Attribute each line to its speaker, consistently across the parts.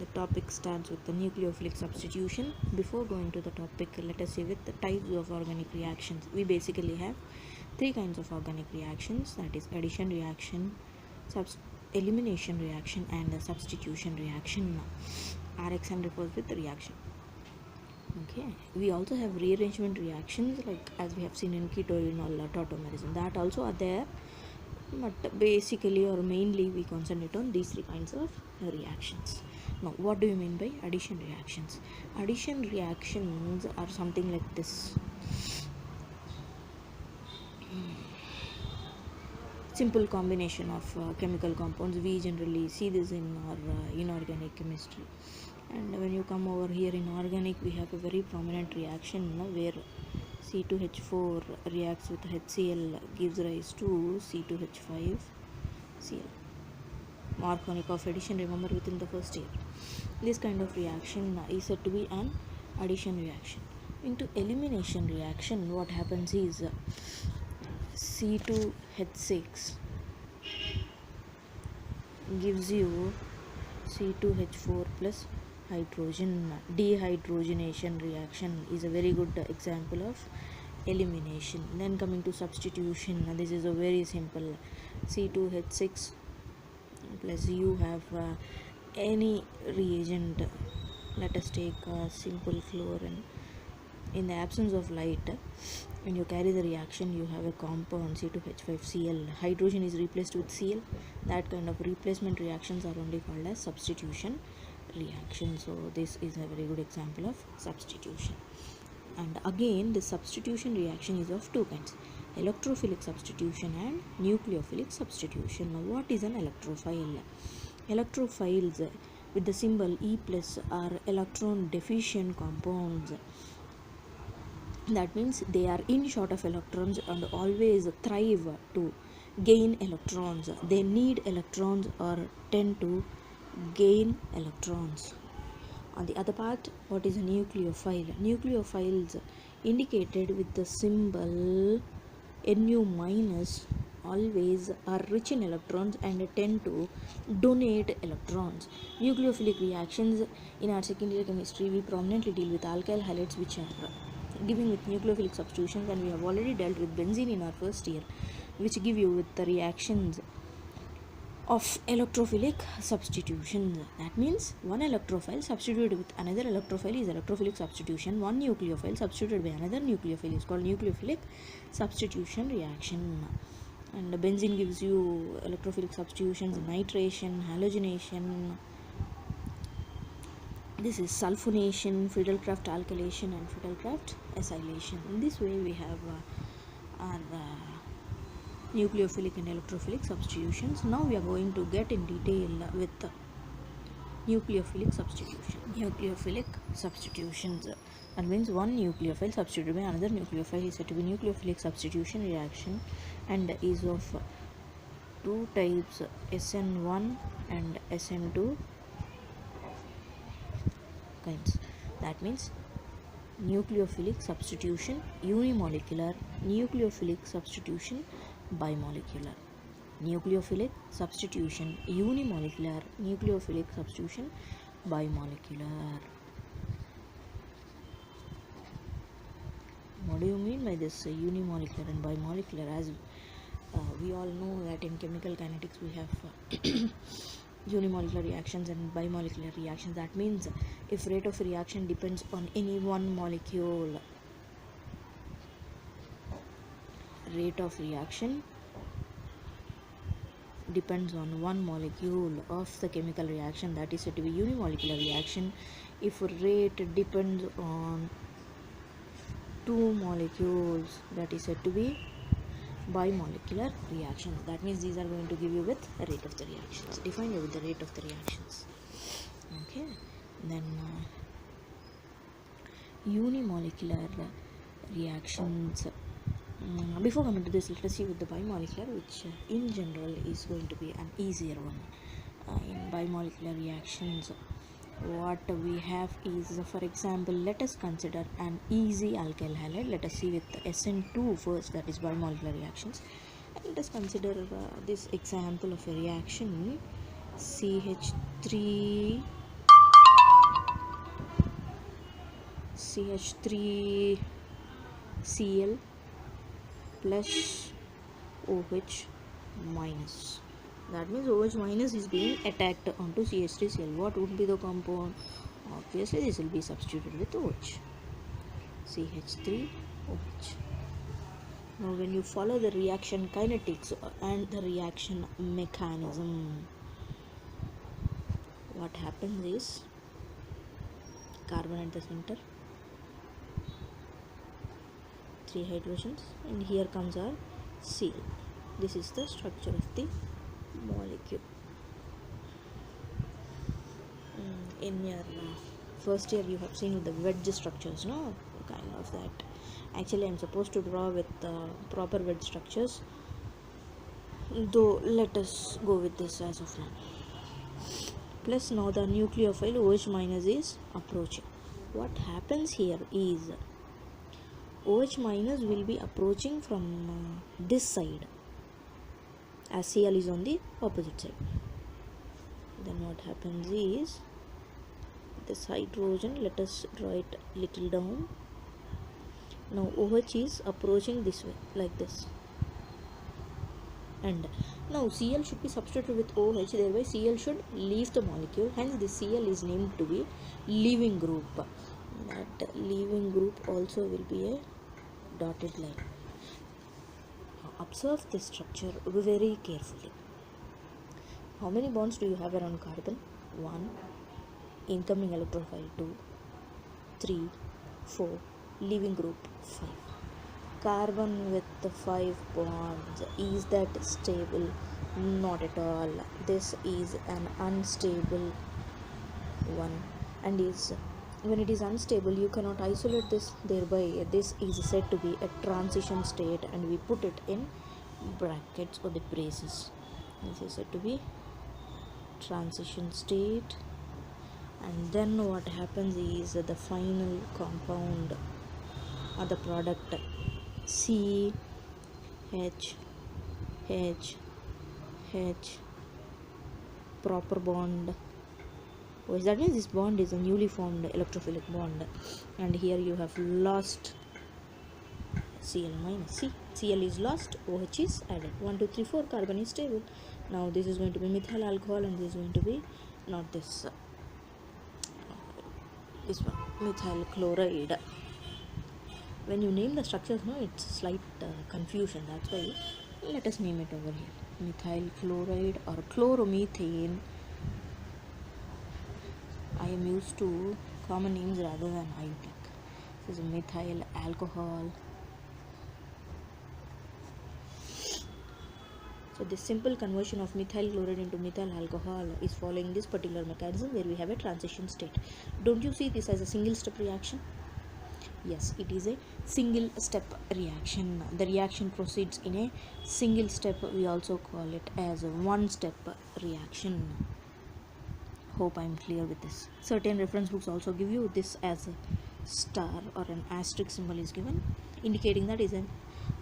Speaker 1: The topic starts with the nucleophilic substitution. Before going to the topic, let us see with the types of organic reactions. We basically have three kinds of organic reactions, that is addition reaction, elimination reaction, and the substitution reaction. RXN refers with the reaction. Okay, we also have rearrangement reactions, like as we have seen in keto-enol tautomerism, that also are there, but basically or mainly we concentrate on these three kinds of reactions. Now, what do you mean by addition reactions? Addition reactions are something like this. Simple combination of chemical compounds. We generally see this in our inorganic chemistry. And when you come over here in organic, we have a very prominent reaction where C2H4 reacts with HCl, gives rise to C2H5Cl. Markovnikov addition, remember, within the first year. This kind of reaction is said to be an addition reaction. Into elimination reaction, what happens is C2H6 gives you C2H4 plus hydrogen. Dehydrogenation reaction is a very good example of elimination. Then coming to substitution, this is a very simple. C2H6 plus you have any reagent. Let us take simple fluorine. In the absence of light, when you carry the reaction, you have a compound C2H5Cl. Hydrogen is replaced with Cl. That kind of replacement reactions are only called as substitution reaction. So this is a very good example of substitution. And again, the substitution reaction is of two kinds: electrophilic substitution and nucleophilic substitution. Now, what is an electrophile? Electrophiles with the symbol E plus are electron deficient compounds. That means they are in short of electrons and always thrive to gain electrons. They need electrons or tend to gain electrons. On the other part, what is a nucleophile? Nucleophiles indicated with the symbol Nu minus always are rich in electrons and tend to donate electrons. Nucleophilic reactions in our second year chemistry, we prominently deal with alkyl halides which are giving with nucleophilic substitutions, and we have already dealt with benzene in our first year, which give you with the reactions of electrophilic substitutions. That means one electrophile substituted with another electrophile is electrophilic substitution. One nucleophile substituted by another nucleophile is called nucleophilic substitution reaction. And benzene gives you electrophilic substitutions: nitration, halogenation. This is sulfonation, Friedel-Crafts alkylation, and Friedel-Crafts acylation. In this way, we have our nucleophilic and electrophilic substitutions. Now we are going to get in detail with nucleophilic substitution. Nucleophilic substitutions. That means one nucleophile substituted by another nucleophile is said to be nucleophilic substitution reaction, and is of two types: Sn1 and Sn2 kinds. That means nucleophilic substitution unimolecular, nucleophilic substitution bimolecular. Nucleophilic substitution unimolecular, nucleophilic substitution bimolecular. What do you mean by this unimolecular and bimolecular? As we all know that in chemical kinetics we have unimolecular reactions and bimolecular reactions. That means if rate of reaction depends on any one molecule, rate of reaction depends on one molecule of the chemical reaction, that is said to be unimolecular reaction. If rate depends on two molecules, that is said to be bimolecular reactions. That means these are going to give you with the rate of the reactions. Define you with the rate of the reactions. Okay, then unimolecular reactions. Before coming to this, let us see with the bimolecular, which in general is going to be an easier one. In bimolecular reactions, what we have is, for example, let us consider an easy alkyl halide. Let us see with the Sn2 first, that is bimolecular reactions. And let us consider this example of a reaction: CH3 CH3Cl plus OH minus. That means OH minus is being attacked onto CH3Cl. What would be the compound? Obviously this will be substituted with OH. CH3OH. Now when you follow the reaction kinetics and the reaction mechanism, what happens is carbon at the center, 3 hydrogens, and here comes our Cl. This is the structure of the molecule. In your first year you have seen the wedge structures, no? Kind of that. Actually I'm supposed to draw with proper wedge structures, though let us go with this as of now. Plus now the nucleophile OH minus is approaching. What happens here is OH minus will be approaching from this side, as Cl is on the opposite side. Then what happens is this hydrogen, let us draw it little down. Now OH is approaching this way, like this, and now Cl should be substituted with OH, thereby Cl should leave the molecule, hence this Cl is named to be leaving group. That leaving group also will be a dotted line. Now observe this structure very carefully. How many bonds do you have around carbon? 1, incoming electrophile 2, 3, 4, leaving group 5. Carbon with the 5 bonds, is that stable? Not at all. This is an unstable one, and is when it is unstable you cannot isolate this, thereby this is said to be a transition state, and we put it in brackets or the braces. This is said to be transition state. And then what happens is the final compound or the product C H H H proper bond. That means this bond is a newly formed electrophilic bond, and here you have lost Cl minus. See, Cl is lost, OH is added. 1 2 3 4, carbon is stable. Now this is going to be methyl alcohol, and this is going to be not this this one, methyl chloride. When you name the structures, no, it's slight confusion. That's why let us name it over here. Methyl chloride or chloromethane. I am used to common names rather than high-tech. This is methyl alcohol. So this simple conversion of methyl chloride into methyl alcohol is following this particular mechanism where we have a transition state. Don't you see this as a single step reaction? Yes, it is a single step reaction. The reaction proceeds in a single step. We also call it as a one step reaction. Hope I am clear with this. Certain reference books also give you this as a star or an asterisk symbol is given, indicating that is an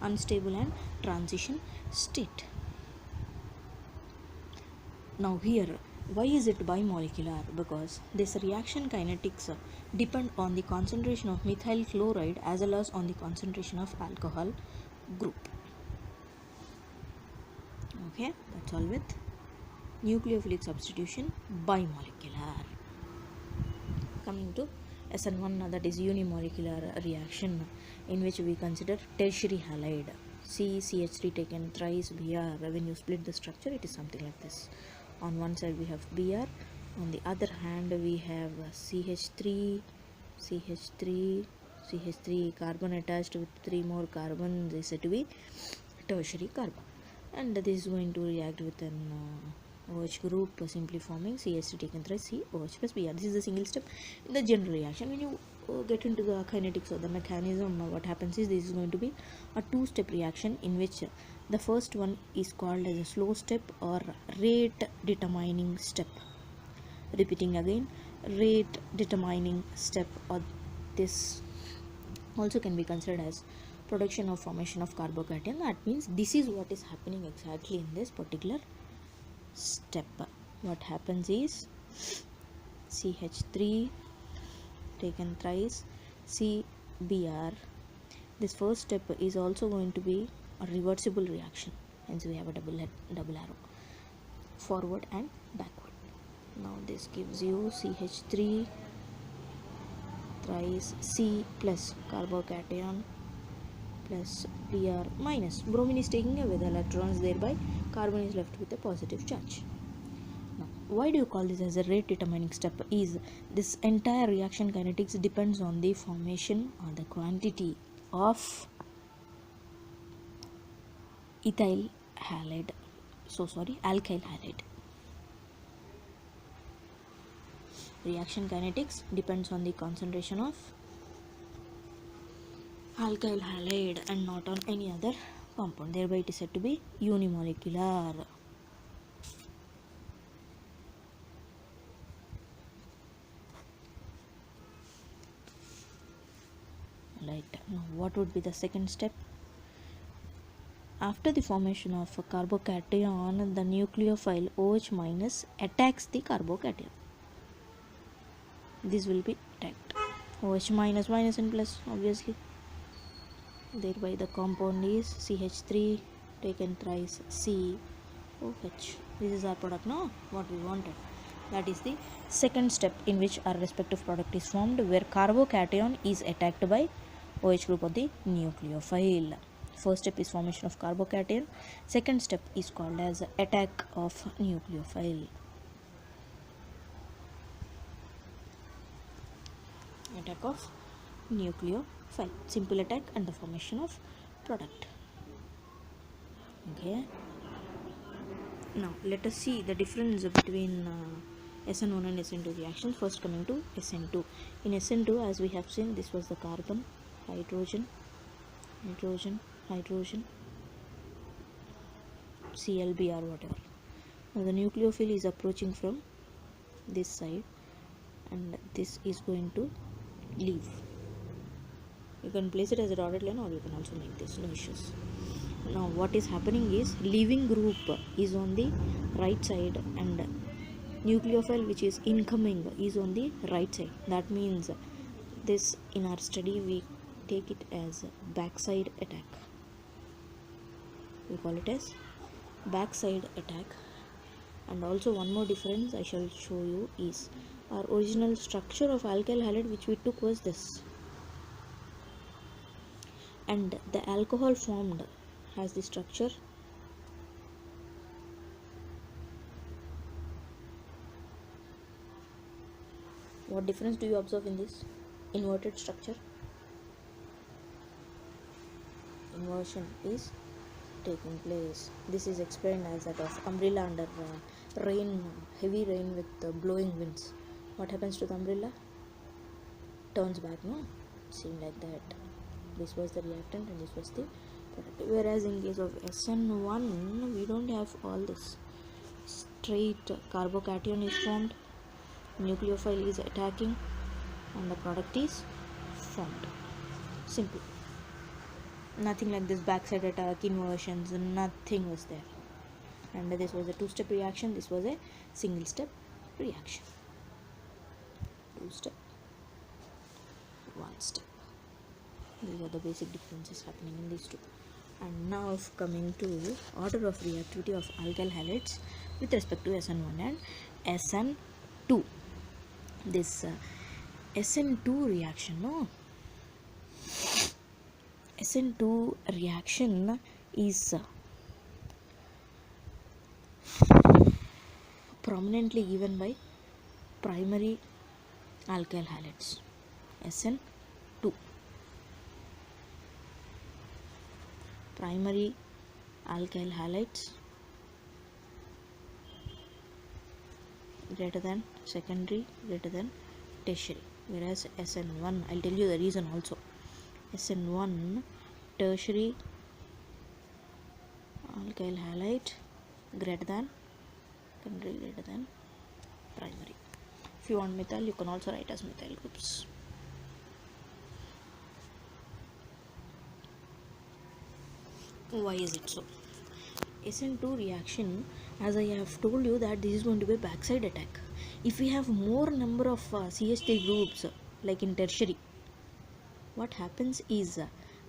Speaker 1: unstable and transition state. Now here, why is it bimolecular? Because this reaction kinetics depend on the concentration of methyl chloride as well as on the concentration of alcohol group. Okay, that's all with nucleophilic substitution bimolecular. Coming to Sn1, that is unimolecular reaction, in which we consider tertiary halide. CH3 taken thrice Br. When you split the structure, it is something like this. On one side we have Br, on the other hand we have CH3, carbon attached with 3 more carbon. They said to be tertiary carbon, and this is going to react with an OH group, simply forming CH3 taken thrice COH plus Br. This is the single step in the general reaction. When you get into the kinetics or the mechanism, what happens is this is going to be a two-step reaction, in which the first one is called as a slow step or rate determining step. Repeating again, rate determining step, or this also can be considered as production or formation of carbocation. That means this is what is happening exactly in this particular step. What happens is CH3 taken thrice CBr, this first step is also going to be a reversible reaction, hence we have a double arrow forward and backward. Now this gives you CH3 thrice C plus carbocation plus Br minus. Bromine is taking away the electrons, thereby carbon is left with a positive charge. Now, why do you call this as a rate determining step? Is this entire reaction kinetics depends on the formation or the quantity of alkyl halide. Reaction kinetics depends on the concentration of alkyl halide and not on any other compound, thereby it is said to be unimolecular. Right, now what would be the second step? After the formation of a carbocation, the nucleophile OH minus attacks the carbocation. This will be attacked. OH minus and plus, obviously. Thereby the compound is CH3 taken thrice COH. This is our product, no? What we wanted. That is the second step in which our respective product is formed, where carbocation is attacked by OH group of the nucleophile. First step is formation of carbocation. Second step is called as attack of nucleophile. Attack of nucleophile. Simple attack and the formation of product. Okay. Now let us see the difference between Sn1 and Sn2 reactions. First coming to Sn2. In Sn2, as we have seen, this was the carbon, hydrogen, CLB or whatever. Now the nucleophile is approaching from this side and this is going to leave. You can place it as a dotted line or you can also make this, no issues. Now what is happening is leaving group is on the right side and nucleophile which is incoming is on the right side. That means this, in our study we take it as backside attack. We call it as backside attack. And also one more difference I shall show you is our original structure of alkyl halide which we took was this, and the alcohol formed has the structure what difference do you observe in this inverted structure? Inversion is taking place. This is explained as that of umbrella under rain, heavy rain with blowing winds. What happens to the umbrella? Turns back, no? Same like that. This was the reactant and this was the product. Whereas in case of Sn1, we don't have all this. Straight carbocation is formed, nucleophile is attacking, and the product is formed. Simple. Nothing like this backside attack, inversions, nothing was there. And this was a two-step reaction, this was a single-step reaction. Two-step, one-step. These are the basic differences happening in these two. And now coming to order of reactivity of alkyl halides with respect to Sn1 and Sn2. This Sn2 reaction, no? Sn2 reaction is prominently given by primary alkyl halides. Sn2 primary alkyl halides greater than secondary greater than tertiary, whereas Sn1, I'll tell you the reason also. Sn1 tertiary alkyl halide greater than secondary greater than primary. If you want methyl, you can also write as methyl groups. Why is it so? Sn2 reaction, as I have told you, that this is going to be a backside attack. If we have more number of CH3 groups like in tertiary, what happens is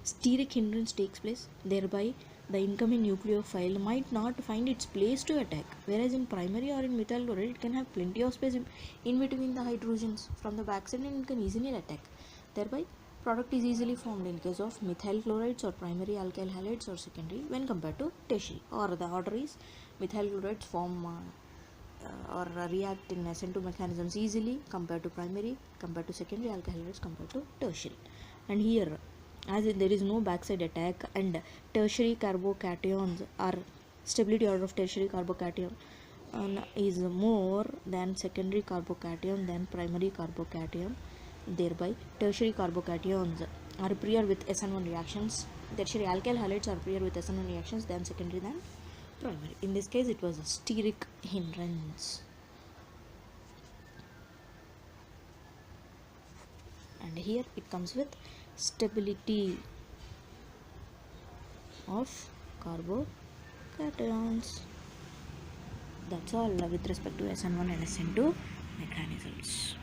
Speaker 1: steric hindrance takes place, thereby the incoming nucleophile might not find its place to attack, whereas in primary or in methyl chloride it can have plenty of space in between the hydrogens from the backside and it can easily attack, thereby product is easily formed in case of methyl chlorides or primary alkyl halides or secondary when compared to tertiary, or the order is methyl chlorides form or react in Sn2 mechanisms easily compared to primary, compared to secondary alkyl halides, compared to tertiary. And here, as there is no backside attack and tertiary carbocations are stability order of tertiary carbocation is more than secondary carbocation than primary carbocation, thereby tertiary carbocations are prior with Sn1 reactions, tertiary alkyl halides are prior with Sn1 reactions than secondary than primary. In this case it was a steric hindrance. And here it comes with stability of carbocations. That's all with respect to Sn1 and Sn2 mechanisms.